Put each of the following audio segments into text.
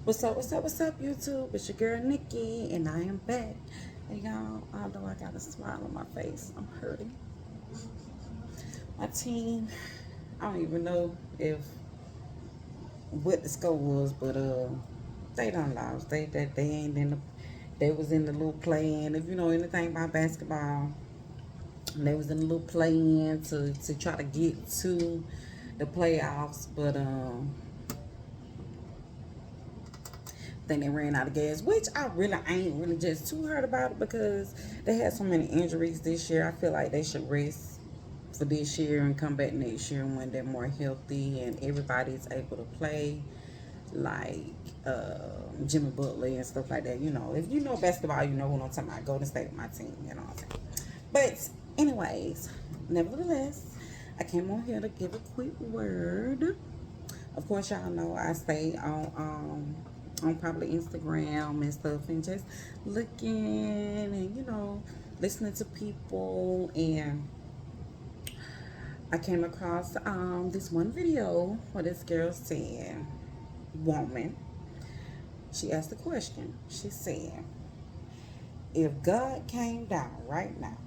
What's up, what's up, what's up, YouTube? It's your girl Nikki, and I am back. And y'all, although I got a smile on my face, I'm hurting. My team, I don't even know if what the score was, but they done lost. They ain't in the they was in the little play-in. If you know anything about basketball, they was in the little play-in to try to get to the playoffs, but think they ran out of gas, which I really ain't really just too hurt about it because they had so many injuries this year. I feel like they should rest for this year and come back next year when they're more healthy and everybody's able to play, like Jimmy Butler and stuff like that. You know, if you know basketball, you know what I'm talking about. Golden State, my team, you know what I'm saying. But anyways, nevertheless, I came on here to give a quick word. Of course, y'all know I stay on probably Instagram and stuff and just looking and listening to people, and I came across this one video where this girl said, woman, she asked a question. She said, if God came down right now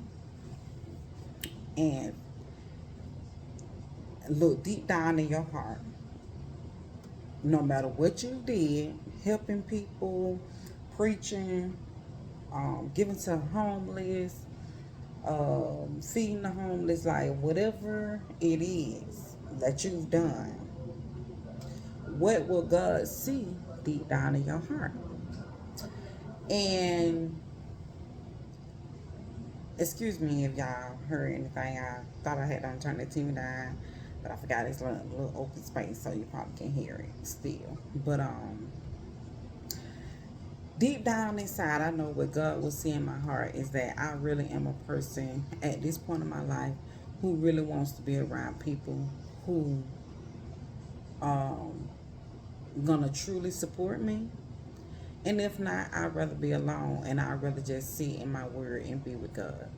and look deep down in your heart, no matter what you did, helping people, preaching, giving to homeless, feeding the homeless, like whatever it is that you've done, what will God see deep down in your heart? And excuse me if y'all heard anything. I thought I had to turn the TV down, but I forgot it's a little open space, so you probably can hear it still. But deep down inside, I know what God will see in my heart is that I really am a person at this point in my life who really wants to be around people who um gonna truly support me. And if not, I'd rather be alone and I'd rather just sit in my word and be with God.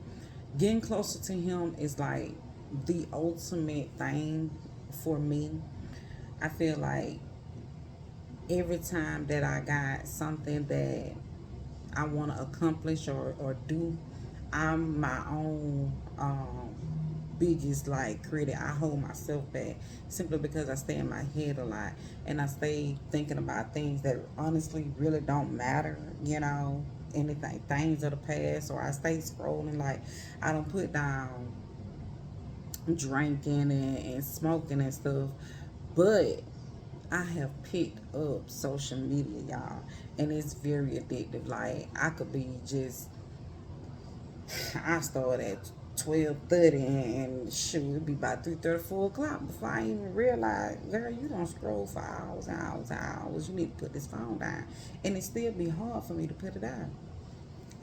Getting closer to Him is like the ultimate thing for me. I feel like every time that I got something that I want to accomplish or do, I'm my own biggest like critic. I hold myself back simply because I stay in my head a lot and I stay thinking about things that honestly really don't matter, anything, things of the past, or I stay scrolling. Like, I don't put down drinking and smoking and stuff, but I have picked up social media, y'all, and it's very addictive. Like, I could be just, I started at 12:30 and shoot, it'd be about 3:30, 4 o'clock before I even realize, girl, you don't scroll for hours and hours and hours. You need to put this phone down. And it still be hard for me to put it down.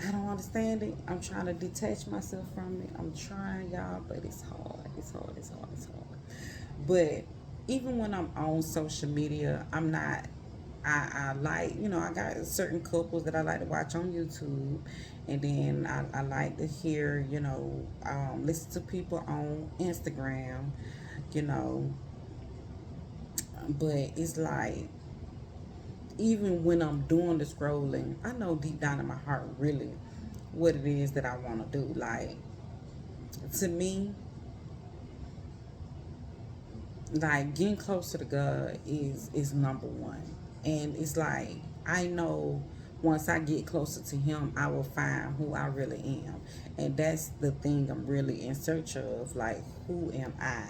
I don't understand it. I'm trying to detach myself from it. I'm trying, y'all, but it's hard. It's hard. It's hard. It's hard. But even when I'm on social media, I'm not. I like, I got certain couples that I like to watch on YouTube, and then I like to hear, listen to people on Instagram, you know. But it's like, even when I'm doing the scrolling, I know deep down in my heart really what it is that I want to do. Like, to me, like getting closer to God is number one. And it's like, I know once I get closer to Him, I will find who I really am. And that's the thing I'm really in search of. Like, who am I?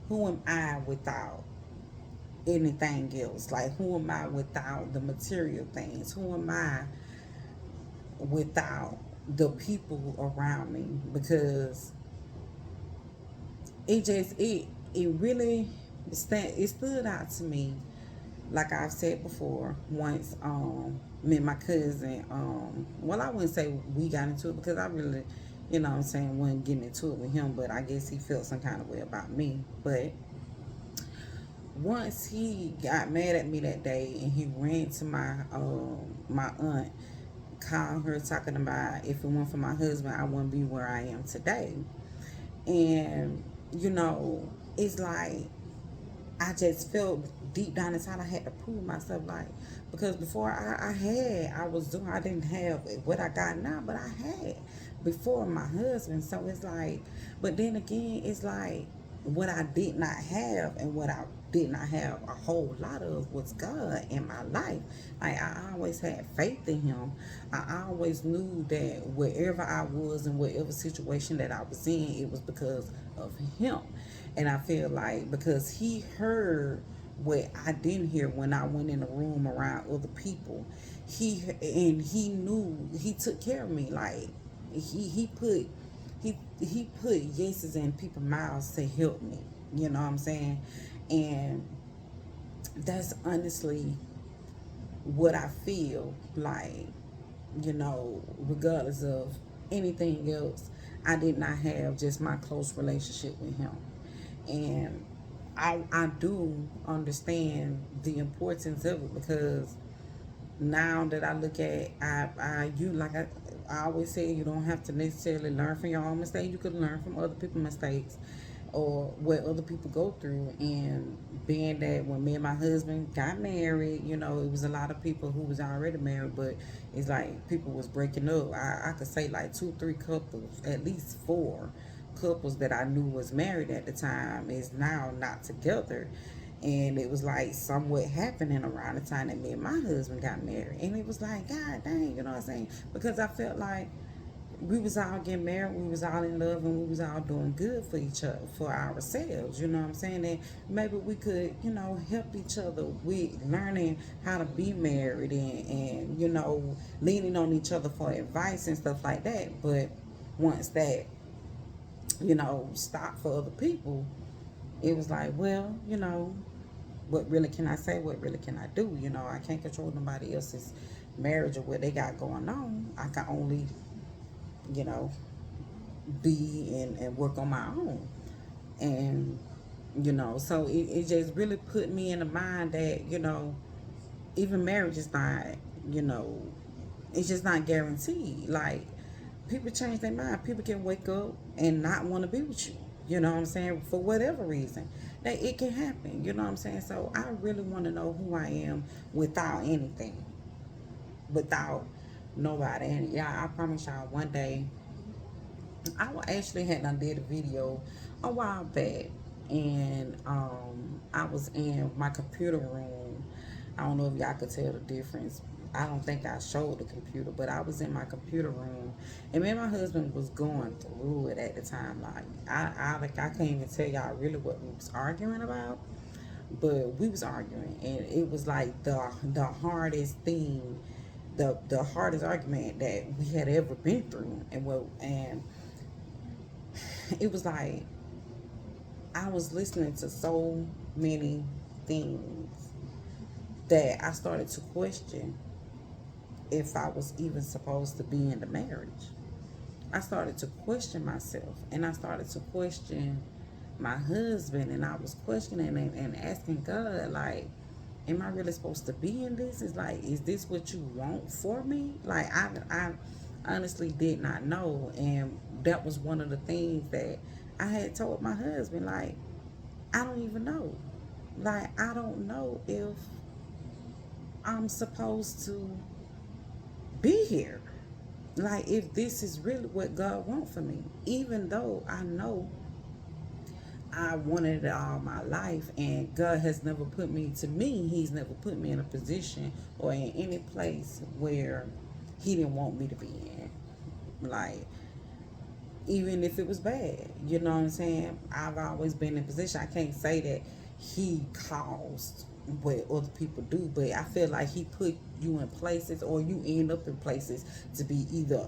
Who am I without anything else? Like, who am I without the material things? Who am I without the people around me? Because it really it stood out to me, like I've said before. Once me and my cousin, well, I wouldn't say we got into it because I really, what I'm saying, wasn't getting into it with him, but I guess he felt some kind of way about me. But once he got mad at me that day and he ran to my aunt, called her talking about, if it weren't for my husband, I wouldn't be where I am today. And it's like, I just felt deep down inside I had to prove myself, like, because before I didn't have what I got now, but I had before my husband. So it's like, but then again, it's like what I did not have and what I did not have a whole lot of was God in my life. Like, I always had faith in him. I always knew that wherever I was in whatever situation that I was in, it was because of him. And I feel like because he heard what I didn't hear when I went in a room around other people, he knew, he took care of me. Like, he put he put yeses in people's mouths to help me. You know what I'm saying? And that's honestly what I feel like, regardless of anything else, I did not have just my close relationship with him. And I do understand the importance of it, because now that I look at, I always say, you don't have to necessarily learn from your own mistakes. You could learn from other people's mistakes or what other people go through. And being that when me and my husband got married, it was a lot of people who was already married, but it's like people was breaking up. I could say like two, three couples, at least four couples that I knew was married at the time is now not together. And it was like somewhat happening around the time that me and my husband got married. And it was like, God dang, you know what I'm saying? Because I felt like we was all getting married, we was all in love, and we was all doing good for each other, for ourselves, you know what I'm saying? And maybe we could, help each other with learning how to be married, and leaning on each other for advice and stuff like that. But once that, stopped for other people, it was like, well, what really can I say? What really can I do? I can't control nobody else's marriage or what they got going on. I can only, you know, be and work on my own. And, so it just really put me in the mind that, even marriage is not, you know, it's just not guaranteed. Like, people change their mind. People can wake up and not want to be with you. You know what I'm saying? For whatever reason. That it can happen. You know what I'm saying? So I really want to know who I am without anything. Without nobody. And yeah, I promise y'all one day actually had done did a video a while back, and I was in my computer room. I don't know if y'all could tell the difference. I don't think I showed the computer, but I was in my computer room, and me and my husband was going through it at the time. Like, I can't even tell y'all really what we was arguing about, but we was arguing, and it was like the hardest thing, the hardest argument that we had ever been through. And it was like I was listening to so many things that I started to question if I was even supposed to be in the marriage. I started to question myself, and I started to question my husband, and I was questioning and asking God, like, am I really supposed to be in this? Is like, is this what you want for me? Like, I honestly did not know. And that was one of the things that I had told my husband, like, I don't even know. Like, I don't know if I'm supposed to be here. Like, if this is really what God wants for me. Even though I know I wanted it all my life, and God has never put me, to me, He's never put me in a position or in any place where He didn't want me to be in. Like, even if it was bad, you know what I'm saying? I've always been in a position. I can't say that He caused what other people do, but I feel like He put you in places, or you end up in places to be either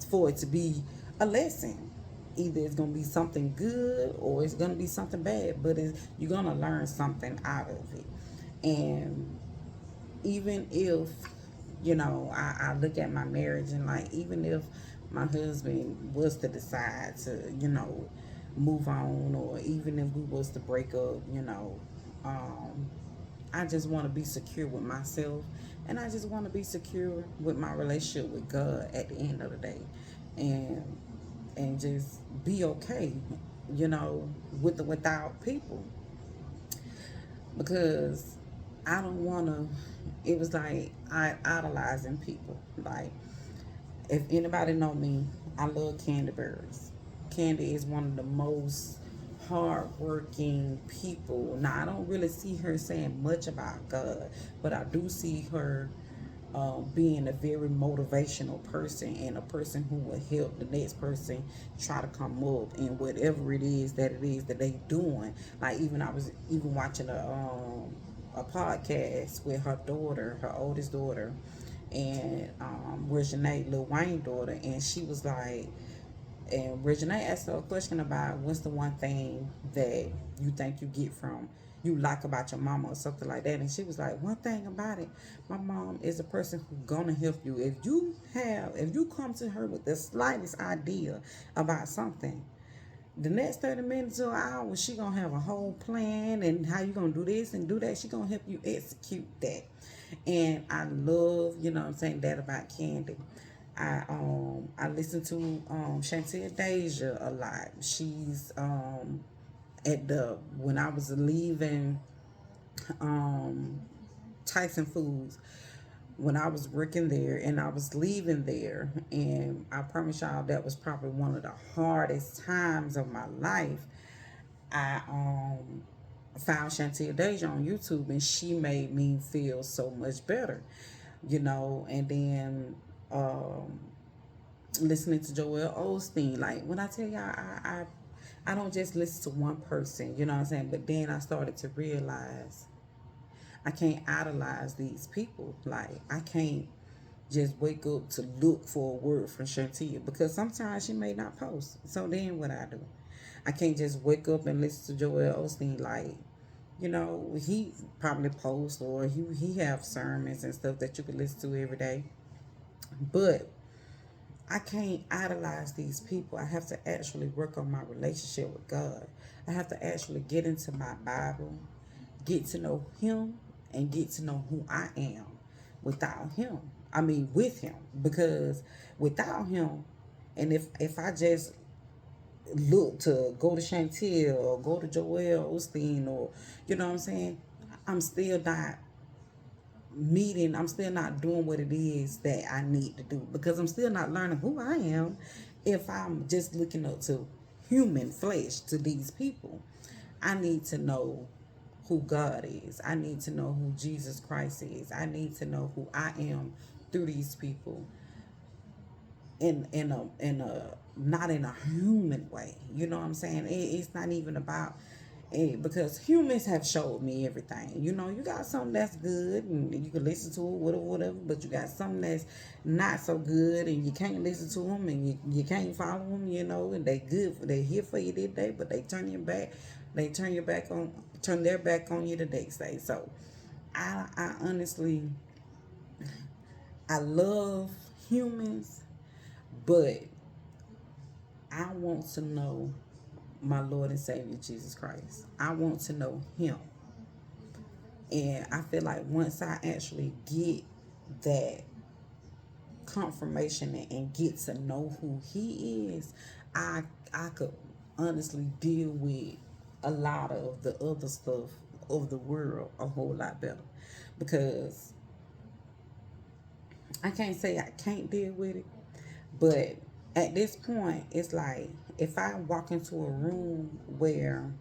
for it to be a lesson. Either it's gonna be something good or it's gonna be something bad, but you're gonna learn something out of it. And even if, I look at my marriage, and like, even if my husband was to decide to, move on, or even if we was to break up, um, I just want to be secure with myself, and I just want to be secure with my relationship with God at the end of the day. And just be okay, with without people. because I don't want to. It was like I idolizing people. Like, if anybody know me, I love Candy Berries. Candy is one of the most hardworking people. Now I don't really see her saying much about God, but I do see her being a very motivational person and a person who will help the next person try to come up in whatever it is that they doing. Like, even I was even watching a podcast with her daughter, her oldest daughter, and Reginae, Lil Wayne daughter, and she was like, and Reginae asked her a question about what's the one thing that you think you like about your mama or something like that. And she was like, one thing about it, my mom is a person who's gonna help you. If you come to her with the slightest idea about something, the next 30 minutes or an hour, she gonna have a whole plan and how you gonna do this and do that. She gonna help you execute that. And I love, what I'm saying, that about Candy. I listen to Chantel Deja a lot. She's at the when I was leaving um Tyson Foods, when I was working there and I was leaving there, and I promise y'all that was probably one of the hardest times of my life. I found Chantel Deja on YouTube, and she made me feel so much better, and then listening to Joel Osteen. Like, when I tell y'all, I don't just listen to one person, you know what I'm saying? But then I started to realize I can't idolize these people. Like, I can't just wake up to look for a word from Chantel, because sometimes she may not post. So then what I do? I can't just wake up and listen to Joel Osteen. Like, he probably posts, or he have sermons and stuff that you can listen to every day. But I can't idolize these people. I have to actually work on my relationship with God. I have to actually get into my Bible, get to know Him, and get to know who I am without Him. I mean, with Him. Because without Him, and if I just look to go to Chantel or go to Joel Osteen, or, you know what I'm saying, I'm still not I'm still not doing what it is that I need to do, because I'm still not learning who I am if I'm just looking up to human flesh, to these people. I need to know who God is. I need to know who Jesus Christ is. I need to know who I am through these people, in a not in a human way. You know what I'm saying? It's not even about it, because humans have showed me everything. You got something that's good and you can listen to it, whatever, but you got something that's not so good and you can't listen to them, and you can't follow them, and they here for you today, but they turn their back on you the next day. So I honestly, I love humans, but I want to know my Lord and Savior Jesus Christ. I want to know Him. And I feel like once I actually get that confirmation and get to know who He is, I I could honestly deal with a lot of the other stuff of the world a whole lot better. Because I can't say I can't deal with it, but at this point, it's like, if I walk into a room where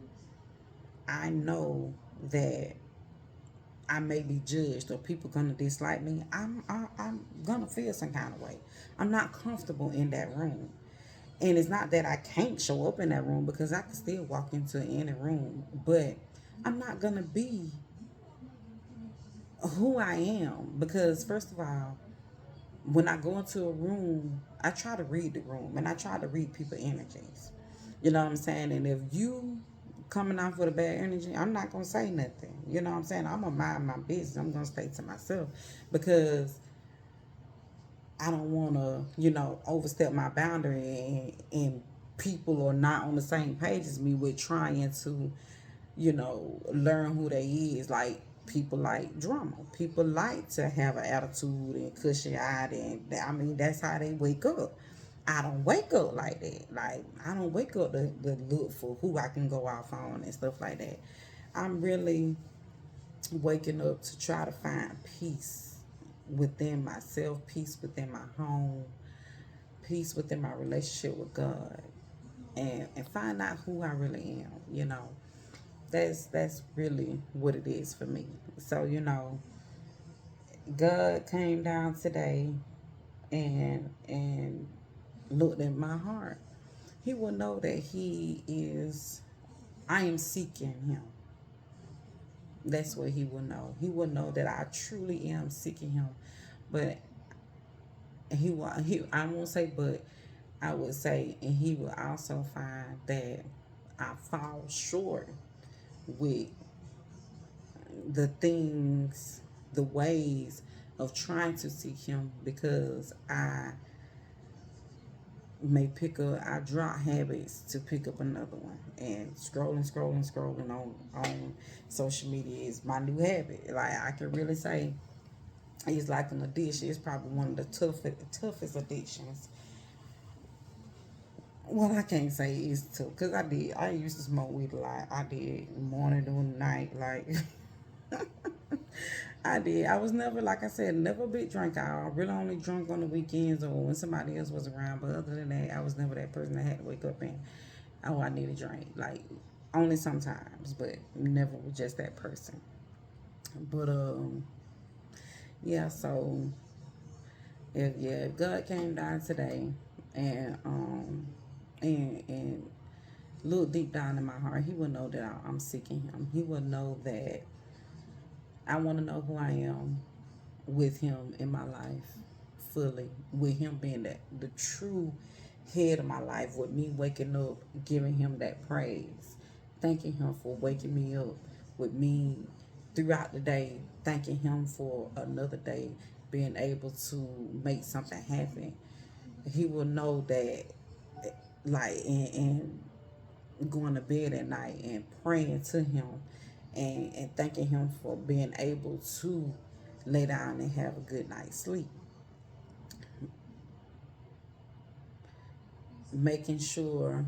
I know that I may be judged or people gonna dislike me, I'm gonna feel some kind of way. I'm not comfortable in that room. And it's not that I can't show up in that room, because I can still walk into any room, but I'm not gonna be who I am. Because, first of all, when I go into a room, I try to read the room and I try to read people energies. You know what I'm saying? And if you coming off with a bad energy, I'm not gonna say nothing. You know what I'm saying? I'm gonna mind my business. I'm gonna stay to myself, because I don't wanna, overstep my boundary, and people are not on the same page as me with trying to, learn who they is. Like, people like drama. People like to have an attitude and cushy eyed, and I mean, that's how they wake up. I don't wake up like that. Like, I don't wake up to look for who I can go off on and stuff like that. I'm really waking up to try to find peace within myself, peace within my home, peace within my relationship with God, and find out who I really am. That's really what it is for me. So God came down today and looked at my heart. He will know that He is. I am seeking Him. That's what He will know. He will know that I truly am seeking Him. But He will. I won't say, but I would say, and He will also find that I fall short with the things, the ways of trying to seek Him, because I drop habits to pick up another one, and scrolling on social media is my new habit. Like, I can really say it's like an addiction. It's probably one of the toughest addictions. Well, I can't say it's tough because I used to smoke weed a lot. I did morning, noon, night. Like, I did. I was never, like I said, never a big drinker. I really only drunk on the weekends or when somebody else was around. But other than that, I was never that person that had to wake up and, oh, I need a drink. Like, only sometimes, but never was just that person. But yeah. So if God came down today and and look deep down in my heart, He will know that I'm seeking Him. He will know that I want to know who I am with Him in my life fully, with Him being the true head of my life, with me waking up, giving Him that praise, thanking Him for waking me up, with me throughout the day, thanking Him for another day, being able to make something happen. He will know that, like, and going to bed at night and praying to Him, and thanking Him for being able to lay down and have a good night's sleep. Making sure,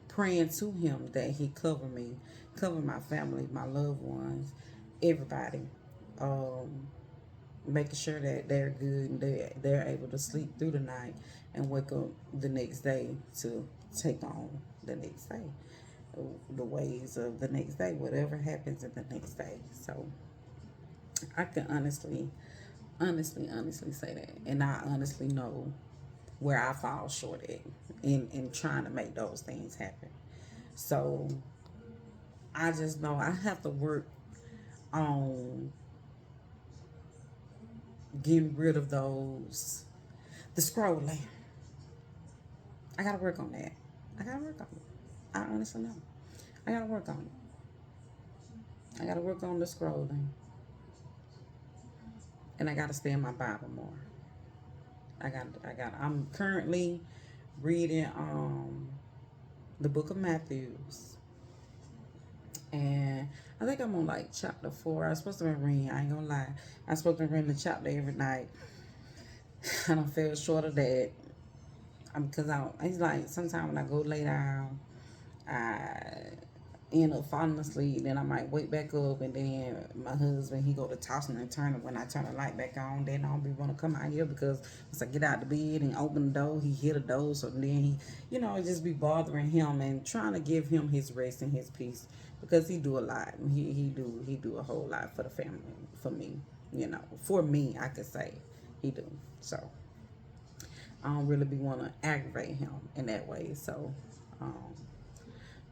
praying to Him that He cover me, cover my family, my loved ones, everybody. Um, Making sure that they're good and they're able to sleep through the night and wake up the next day to take on the next day, the ways of the next day, whatever happens in the next day. So I can honestly say that, and I honestly know where I fall short at in trying to make those things happen. So I just know I have to work on getting rid of those, the scrolling. I gotta work on that. I gotta work on it. I honestly know. I gotta work on it. I gotta work on the scrolling, and I gotta stay in my Bible more. I'm currently reading the book of Matthews, and I think I'm on like chapter 4. I was supposed to be reading. I ain't gonna lie. I'm supposed to be reading the chapter every night. I don't feel short of that. Because it's like sometimes when I go lay down, I end up falling asleep. Then I might wake back up, and then my husband, he go to tossing and turning. When I turn the light back on, then I don't be want to come out here, because once I get out the bed and open the door, he hit a door. So then it just be bothering him and trying to give him his rest and his peace, because he do a lot. He do a whole lot for the family, for me. For me, I could say he do. So I don't really be want to aggravate him in that way. So, um,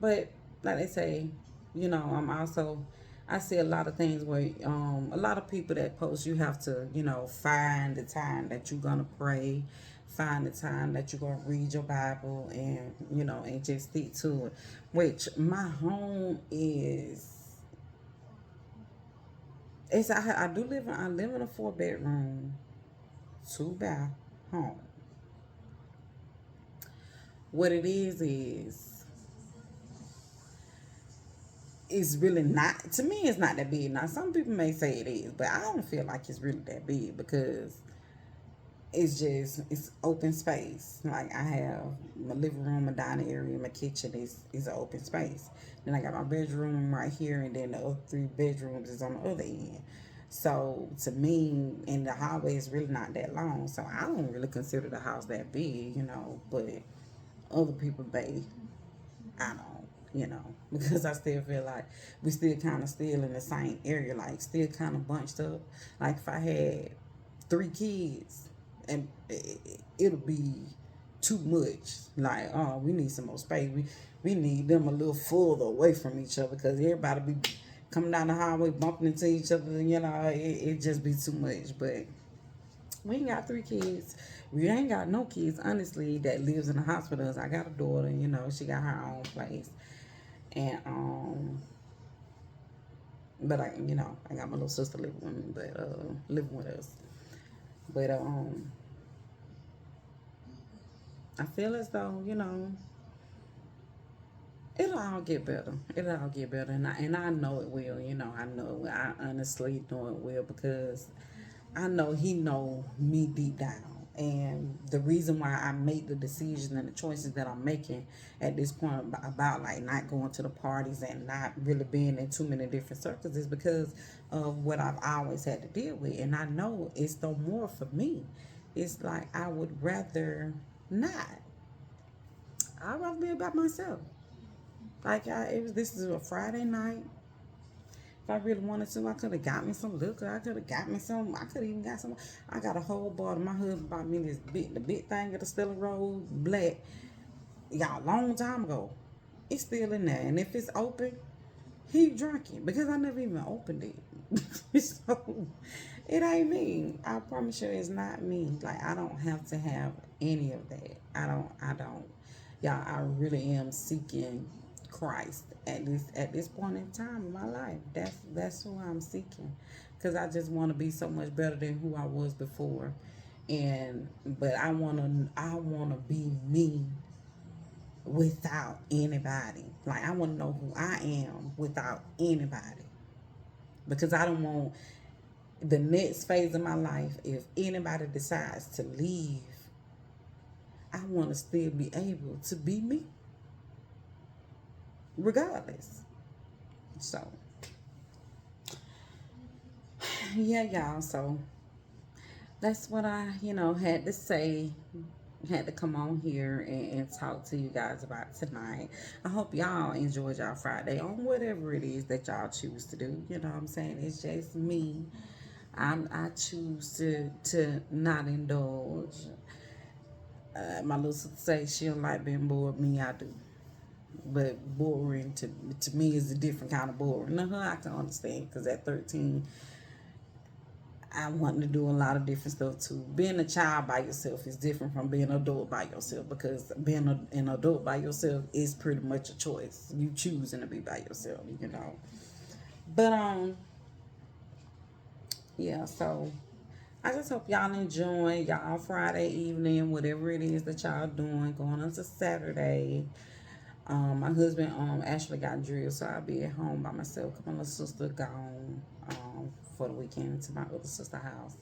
but like they say, I'm also, I see a lot of things where a lot of people that post, you have to find the time that you're gonna pray, find the time that you're gonna read your Bible, and and just stick to it. Which my home is. I live in a 4-bedroom, 2-bath home. What it is it's really not, to me, it's not that big. Now some people may say it is, but I don't feel like it's really that big, because it's open space. Like I have my living room, my dining area, my kitchen is an open space. Then I got my bedroom right here, and then the other three bedrooms is on the other end. So to me, and the hallway is really not that long, so I don't really consider the house that big, But other people, I don't, because I still feel like we still kind of still in the same area, like still kind of bunched up. Like if I had three kids, and it'll be too much. Like, oh, we need some more space. We need them a little further away from each other because everybody be coming down the highway bumping into each other. It just be too much. But we ain't got three kids. We ain't got no kids, honestly, that lives in the house with us. I got a daughter, she got her own place. And but I got my little sister living with me, but living with us. But I feel as though, it'll all get better. It'll all get better, and I know it will. I know it will. I honestly know it will because I know He know me deep down, and the reason why I make the decisions and the choices that I'm making at this point about like not going to the parties and not really being in too many different circles is because of what I've always had to deal with, and I know it's no more for me. It's like I would rather not. I'd rather be about myself. Like this is a Friday night. If I really wanted to, I could have got me some liquor. I could have got me some. I could have even got some. I got a whole bottle. My husband bought me the big thing of the Stella Rose Black. Y'all, long time ago. It's still in there, and if it's open, he drinking because I never even opened it. So it ain't me. I promise you, it's not me. Like I don't have to have any of that. I don't. I don't. Y'all, I really am seeking Christ at this point in time in my life. That's who I'm seeking, because I just want to be so much better than who I was before, but I wanna be me without anybody. Like I want to know who I am without anybody, because I don't want the next phase of my life. If anybody decides to leave, I want to still be able to be me regardless. So, yeah, y'all. So that's what I, had to say. Had to come on here and talk to you guys about tonight. I hope y'all enjoyed y'all Friday on whatever it is that y'all choose to do. You know what I'm saying? It's just me. I choose to not indulge. My little sister say she don't like being bored. Me, I do. But boring to me is a different kind of boring. Now, her I can understand because at 13, I want to do a lot of different stuff too. Being a child by yourself is different from being an adult by yourself, because being an adult by yourself is pretty much a choice. You choosing to be by yourself. But yeah. So I just hope y'all enjoy y'all Friday evening, whatever it is that y'all doing, going into Saturday. My husband actually got drilled, so I'll be at home by myself. Cause my little sister gone for the weekend to my other sister's house.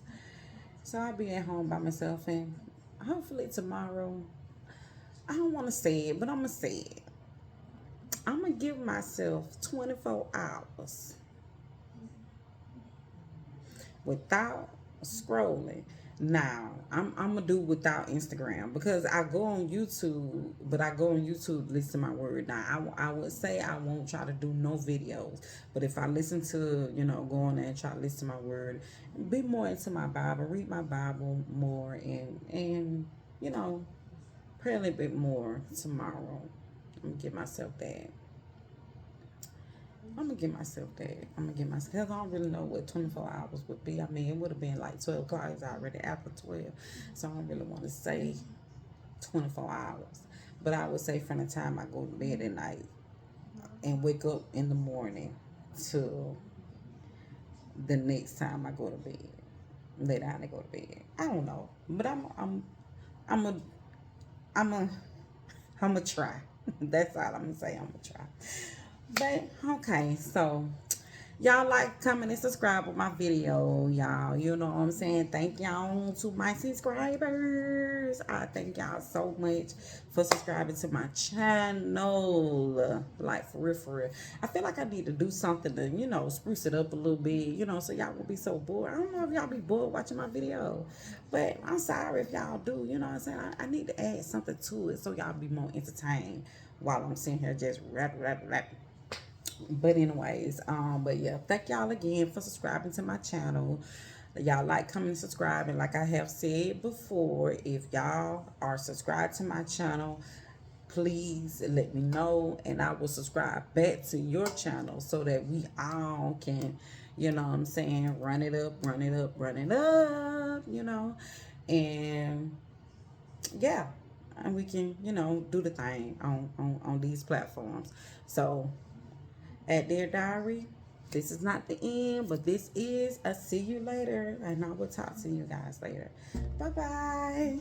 So I'll be at home by myself, and hopefully tomorrow, I don't want to say it, but I'm going to say it. I'm going to give myself 24 hours without scrolling. Now, I'm gonna do without Instagram, because I go on YouTube, but I go on YouTube to listen to my word. Now, I would say I won't try to do no videos, but if I listen to, go on there and try to listen to my word, be more into my Bible, read my Bible more, and pray a little bit more tomorrow. I'm gonna give myself that. I'm gonna give myself that. I'm gonna give myself, because I don't really know what 24 hours would be. I mean, it would have been like 12 o'clock. It's already after 12, so I don't really want to say 24 hours. But I would say from the time I go to bed at night and wake up in the morning till the next time I go to bed, lay down and go to bed. I don't know, but I'm a I'm a I'm a try. That's all I'm gonna say. I'm gonna try. But okay, so Y'all like, comment, and subscribe with my video, y'all. You know what I'm saying? Thank y'all to my subscribers. I thank y'all so much for subscribing to my channel. Like, for real, for real. I feel like I need to do something to, spruce it up a little bit, so y'all won't be so bored. I don't know if y'all be bored watching my video, but I'm sorry if y'all do. You know what I'm saying? I need to add something to it so y'all be more entertained while I'm sitting here just rap. But anyways, but yeah, thank y'all again for subscribing to my channel. Y'all like, comment, subscribe, and like I have said before, if y'all are subscribed to my channel, please let me know and I will subscribe back to your channel so that we all can, what I'm saying, run it up, and yeah, and we can, do the thing on these platforms. So at Dear Diary, this is not the end, but this is a see you later, and I will talk to you guys later. Bye bye.